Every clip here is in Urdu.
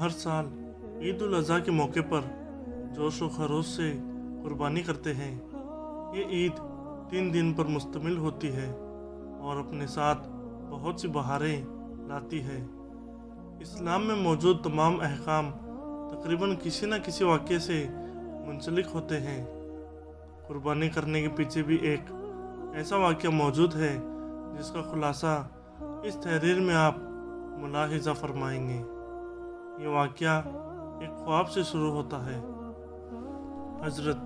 ہر سال عید الاضحیٰ کے موقع پر جوش و خروش سے قربانی کرتے ہیں۔ یہ عید 3 دن پر مشتمل ہوتی ہے اور اپنے ساتھ بہت سی بہاریں لاتی ہے۔ اسلام میں موجود تمام احکام تقریباً کسی نہ کسی واقعے سے منسلک ہوتے ہیں۔ قربانی کرنے کے پیچھے بھی ایک ایسا واقعہ موجود ہے جس کا خلاصہ اس تحریر میں آپ ملاحظہ فرمائیں گے۔ یہ واقعہ ایک خواب سے شروع ہوتا ہے۔ حضرت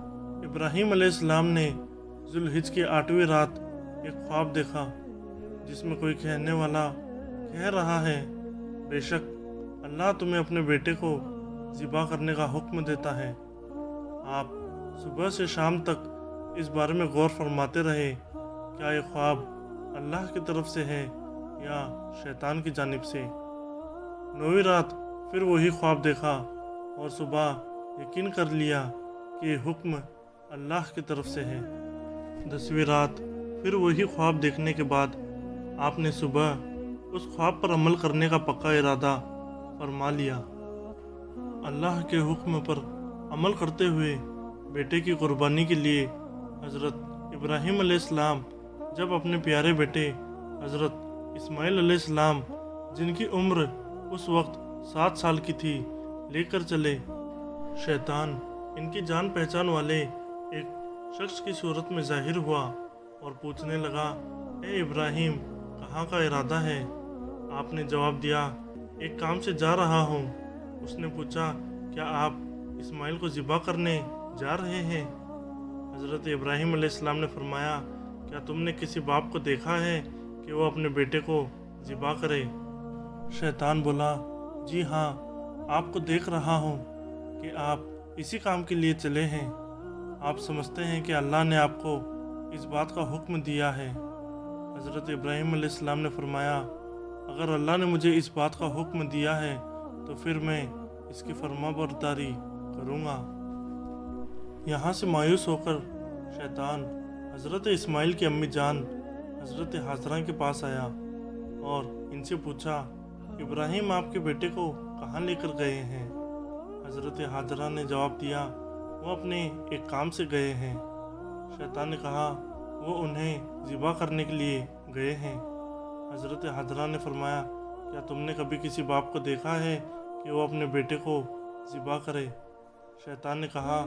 ابراہیم علیہ السلام نے ذو الحج کی 8ویں رات ایک خواب دیکھا جس میں کوئی کہنے والا کہہ رہا ہے، بے شک اللہ تمہیں اپنے بیٹے کو ذبح کرنے کا حکم دیتا ہے۔ آپ صبح سے شام تک اس بارے میں غور فرماتے رہے، کیا یہ خواب اللہ کی طرف سے ہے یا شیطان کی جانب سے۔ 9ویں رات پھر وہی خواب دیکھا اور صبح یقین کر لیا کہ یہ حکم اللہ کی طرف سے ہے۔ 10ویں رات پھر وہی خواب دیکھنے کے بعد آپ نے صبح اس خواب پر عمل کرنے کا پکا ارادہ فرما لیا۔ اللہ کے حکم پر عمل کرتے ہوئے بیٹے کی قربانی کے لیے حضرت ابراہیم علیہ السلام جب اپنے پیارے بیٹے حضرت اسماعیل علیہ السلام جن کی عمر اس وقت 7 سال کی تھی لے کر چلے، شیطان ان کی جان پہچان والے ایک شخص کی صورت میں ظاہر ہوا اور پوچھنے لگا، اے ابراہیم کہاں کا ارادہ ہے؟ آپ نے جواب دیا، ایک کام سے جا رہا ہوں۔ اس نے پوچھا، کیا آپ اسماعیل کو ذبح کرنے جا رہے ہیں؟ حضرت ابراہیم علیہ السلام نے فرمایا، کیا تم نے کسی باپ کو دیکھا ہے کہ وہ اپنے بیٹے کو ذبح کرے؟ شیطان بولا، جی ہاں، آپ کو دیکھ رہا ہوں کہ آپ اسی کام کے لیے چلے ہیں۔ آپ سمجھتے ہیں کہ اللہ نے آپ کو اس بات کا حکم دیا ہے۔ حضرت ابراہیم علیہ السلام نے فرمایا، اگر اللہ نے مجھے اس بات کا حکم دیا ہے تو پھر میں اس کی فرما برداری کروں گا۔ یہاں سے مایوس ہو کر شیطان حضرت اسماعیل کی امی جان حضرت حاجرہ کے پاس آیا اور ان سے پوچھا، ابراہیم آپ کے بیٹے کو کہاں لے کر گئے ہیں؟ حضرت حاجرہ نے جواب دیا، وہ اپنے ایک کام سے گئے ہیں۔ شیطان نے کہا، وہ انہیں ذبح کرنے کے لیے گئے ہیں۔ حضرت حاجرہ نے فرمایا، کیا تم نے کبھی کسی باپ کو دیکھا ہے کہ وہ اپنے بیٹے کو ذبح کرے؟ شیطان نے کہا،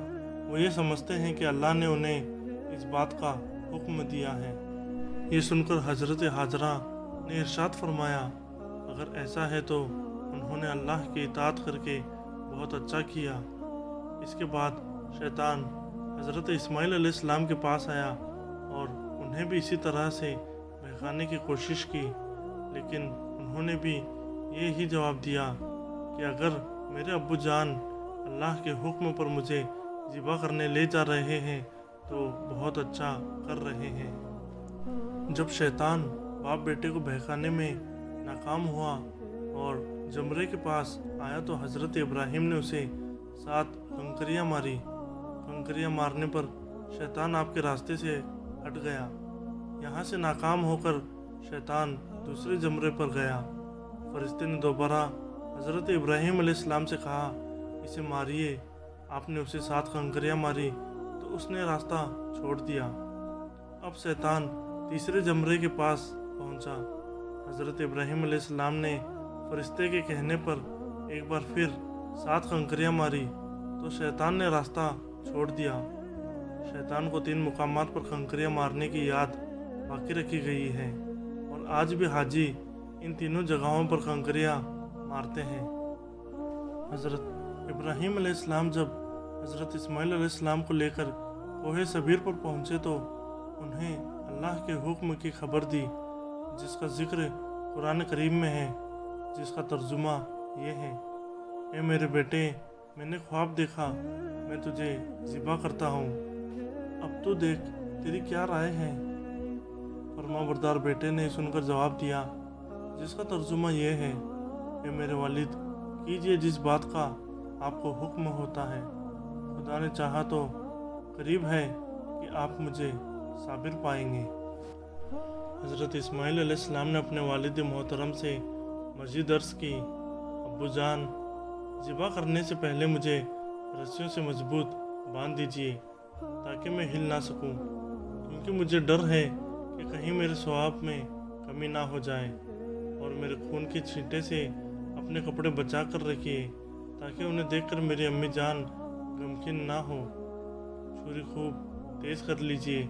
وہ یہ سمجھتے ہیں کہ اللہ نے انہیں اس بات کا حکم دیا ہے۔ یہ سن کر حضرت حاجرہ نے ارشاد فرمایا، اگر ایسا ہے تو انہوں نے اللہ کی اطاعت کر کے بہت اچھا کیا۔ اس کے بعد شیطان حضرت اسماعیل علیہ السلام کے پاس آیا اور انہیں بھی اسی طرح سے بہکانے کی کوشش کی، لیکن انہوں نے بھی یہی جواب دیا کہ اگر میرے ابو جان اللہ کے حکم پر مجھے ذبح کرنے لے جا رہے ہیں تو بہت اچھا کر رہے ہیں۔ جب شیطان باپ بیٹے کو بہکانے میں ناکام ہوا اور جمرے کے پاس آیا تو حضرت ابراہیم نے اسے 7 کنکریاں ماری۔ کنکریاں مارنے پر شیطان آپ کے راستے سے ہٹ گیا۔ یہاں سے ناکام ہو کر شیطان دوسرے جمرے پر گیا۔ فرشتے نے دوبارہ حضرت ابراہیم علیہ السلام سے کہا، اسے ماریے۔ آپ نے اسے 7 کنکریاں ماری تو اس نے راستہ چھوڑ دیا۔ اب شیطان تیسرے جمرے کے پاس پہنچا۔ حضرت ابراہیم علیہ السلام نے فرشتے کے کہنے پر ایک بار پھر 7 کنکریاں ماری تو شیطان نے راستہ چھوڑ دیا۔ شیطان کو 3 مقامات پر کنکریاں مارنے کی یاد باقی رکھی گئی ہے اور آج بھی حاجی ان تینوں جگہوں پر کنکریاں مارتے ہیں۔ حضرت ابراہیم علیہ السلام جب حضرت اسماعیل علیہ السلام کو لے کر کوہ صبیر پر پہنچے تو انہیں اللہ کے حکم کی خبر دی، جس کا ذکر قرآن کریم میں ہے، جس کا ترجمہ یہ ہے، اے میرے بیٹے، میں نے خواب دیکھا، میں تجھے ذبح کرتا ہوں، اب تو دیکھ تیری کیا رائے ہے؟ فرما بردار بیٹے نے سن کر جواب دیا، جس کا ترجمہ یہ ہے، اے میرے والد، کیجئے جس بات کا آپ کو حکم ہوتا ہے، خدا نے چاہا تو قریب ہے کہ آپ مجھے صابر پائیں گے۔ حضرت اسماعیل علیہ السلام نے اپنے والد محترم سے مزید عرض کی، ابو جان، ذبح کرنے سے پہلے مجھے رسیوں سے مضبوط باندھ دیجیے تاکہ میں ہل نہ سکوں، کیونکہ مجھے ڈر ہے کہ کہیں میرے ثواب میں کمی نہ ہو جائے، اور میرے خون کے چھینٹے سے اپنے کپڑے بچا کر رکھیے تاکہ انہیں دیکھ کر میری امی جان غمگین نہ ہو۔ چھری خوب تیز کر لیجیے،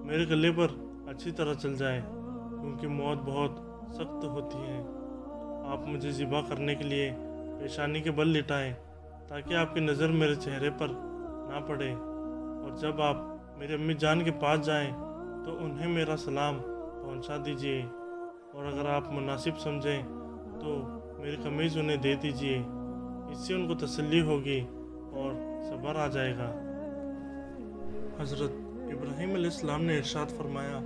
میرے گلے پر اچھی طرح چل جائے، کیونکہ موت بہت سخت ہوتی ہے۔ آپ مجھے ذبح کرنے کے لیے پیشانی کے بل لٹائیں تاکہ آپ کی نظر میرے چہرے پر نہ پڑے، اور جب آپ میری امی جان کے پاس جائیں تو انہیں میرا سلام پہنچا دیجیے، اور اگر آپ مناسب سمجھیں تو میری قمیض انہیں دے دیجیے، اس سے ان کو تسلی ہوگی اور صبر آ جائے گا۔ حضرت ابراہیم علیہ السلام نے ارشاد فرمایا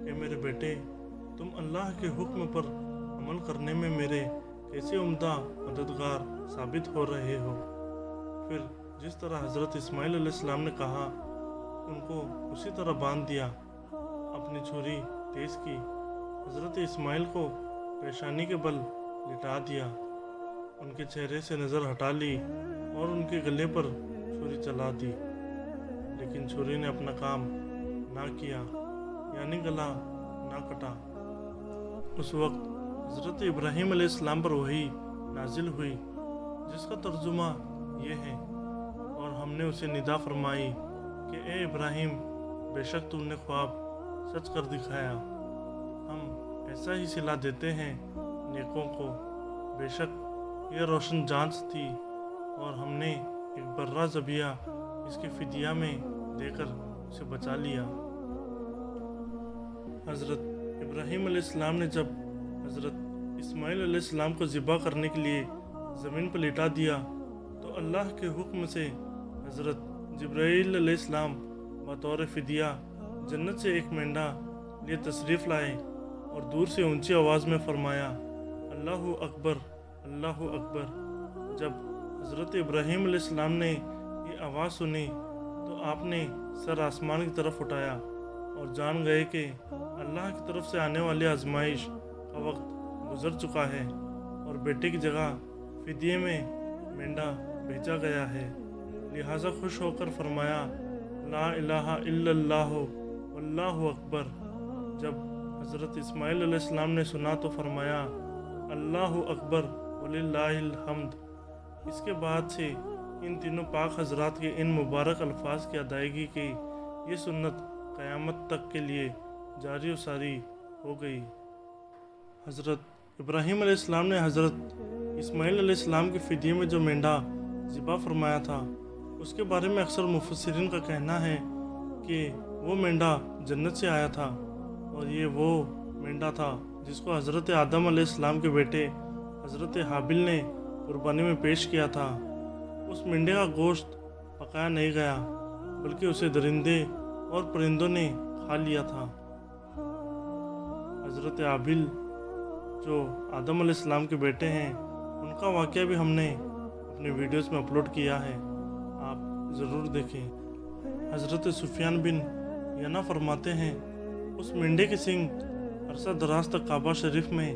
کہ میرے بیٹے، تم اللہ کے حکم پر عمل کرنے میں میرے کیسے عمدہ مددگار ثابت ہو رہے ہو۔ پھر جس طرح حضرت اسماعیل علیہ السلام نے کہا ان کو اسی طرح باندھ دیا، اپنی چھری تیز کی، حضرت اسماعیل کو پیشانی کے بل لٹا دیا، ان کے چہرے سے نظر ہٹا لی اور ان کے گلے پر چھری چلا دی، لیکن چھری نے اپنا کام نہ کیا، یعنی گلا نہ کٹا۔ اس وقت حضرت ابراہیم علیہ السلام پر وحی نازل ہوئی جس کا ترجمہ یہ ہے، اور ہم نے اسے ندا فرمائی کہ اے ابراہیم، بے شک تم نے خواب سچ کر دکھایا، ہم ایسا ہی صلہ دیتے ہیں نیکوں کو، بے شک یہ روشن جانچ تھی، اور ہم نے ایک برہ ذبیحہ اس کے فدیہ میں دے کر اسے بچا لیا۔ حضرت ابراہیم علیہ السلام نے جب حضرت اسماعیل علیہ السلام کو ذبح کرنے کے لیے زمین پر لٹا دیا تو اللہ کے حکم سے حضرت جبرائیل علیہ السلام بطور فدیہ جنت سے ایک مینڈا لیے تشریف لائے اور دور سے اونچی آواز میں فرمایا، اللہ اکبر، اللہ اکبر۔ جب حضرت ابراہیم علیہ السلام نے یہ آواز سنی تو آپ نے سر آسمان کی طرف اٹھایا اور جان گئے کہ اللہ کی طرف سے آنے والی آزمائش کا وقت گزر چکا ہے اور بیٹے کی جگہ فدیے میں مینڈا بھیجا گیا ہے، لہٰذا خوش ہو کر فرمایا، لا الہ الا اللہ واللہ اکبر۔ جب حضرت اسماعیل علیہ السلام نے سنا تو فرمایا، اللہ اکبر وللہ الحمد۔ اس کے بعد سے ان تینوں پاک حضرات کے ان مبارک الفاظ کی ادائیگی کی یہ سنت قیامت تک کے لیے جاری و ساری ہو گئی۔ حضرت ابراہیم علیہ السلام نے حضرت اسماعیل علیہ السلام کے فدیے میں جو مینڈا ذبح فرمایا تھا اس کے بارے میں اکثر مفسرین کا کہنا ہے کہ وہ مینڈا جنت سے آیا تھا، اور یہ وہ مینڈا تھا جس کو حضرت آدم علیہ السلام کے بیٹے حضرت حابل نے قربانی میں پیش کیا تھا۔ اس مینڈے کا گوشت پکایا نہیں گیا بلکہ اسے درندے اور پرندوں نے کھا لیا تھا۔ حضرت حابل جو آدم علیہ السلام کے بیٹے ہیں ان کا واقعہ بھی ہم نے اپنے ویڈیوز میں اپلوڈ کیا ہے، آپ ضرور دیکھیں۔ حضرت سفیان بن ینا فرماتے ہیں، اس مینڈے کے سینگ عرصہ دراز تک کعبہ شریف میں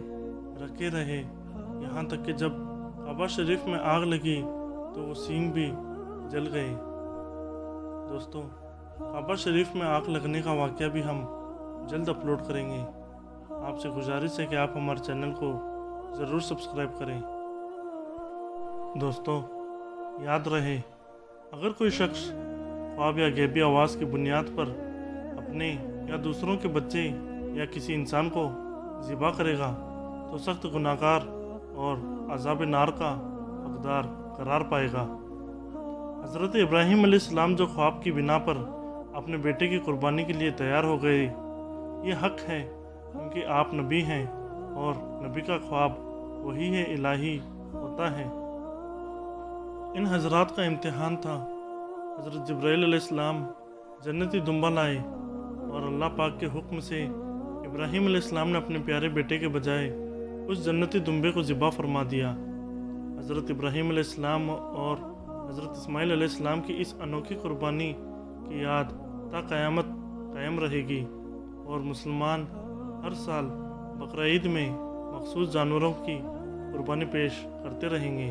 رکھے رہے، یہاں تک کہ جب کعبہ شریف میں آگ لگی تو وہ سینگ بھی جل گئے۔ دوستو، کعبہ شریف میں آگ لگنے کا واقعہ بھی ہم جلد اپلوڈ کریں گے۔ آپ سے گزارش ہے کہ آپ ہمارے چینل کو ضرور سبسکرائب کریں۔ دوستو، یاد رہے، اگر کوئی شخص خواب یا غیبی آواز کی بنیاد پر اپنے یا دوسروں کے بچے یا کسی انسان کو ذبح کرے گا تو سخت گناہ گار اور عذاب نار کا حقدار قرار پائے گا۔ حضرت ابراہیم علیہ السلام جو خواب کی بنا پر اپنے بیٹے کی قربانی کے لیے تیار ہو گئے، یہ حق ہے کیونکہ آپ نبی ہیں اور نبی کا خواب وحی الہی ہوتا ہے۔ ان حضرات کا امتحان تھا۔ حضرت جبرائیل علیہ السلام جنتی دمبا لائے اور اللہ پاک کے حکم سے ابراہیم علیہ السلام نے اپنے پیارے بیٹے کے بجائے اس جنتی دمبے کو ذبح فرما دیا۔ حضرت ابراہیم علیہ السلام اور حضرت اسماعیل علیہ السلام کی اس انوکھی قربانی کی یاد تا قیامت قائم رہے گی، اور مسلمان ہر سال بقرعید میں مخصوص جانوروں کی قربانی پیش کرتے رہیں گے۔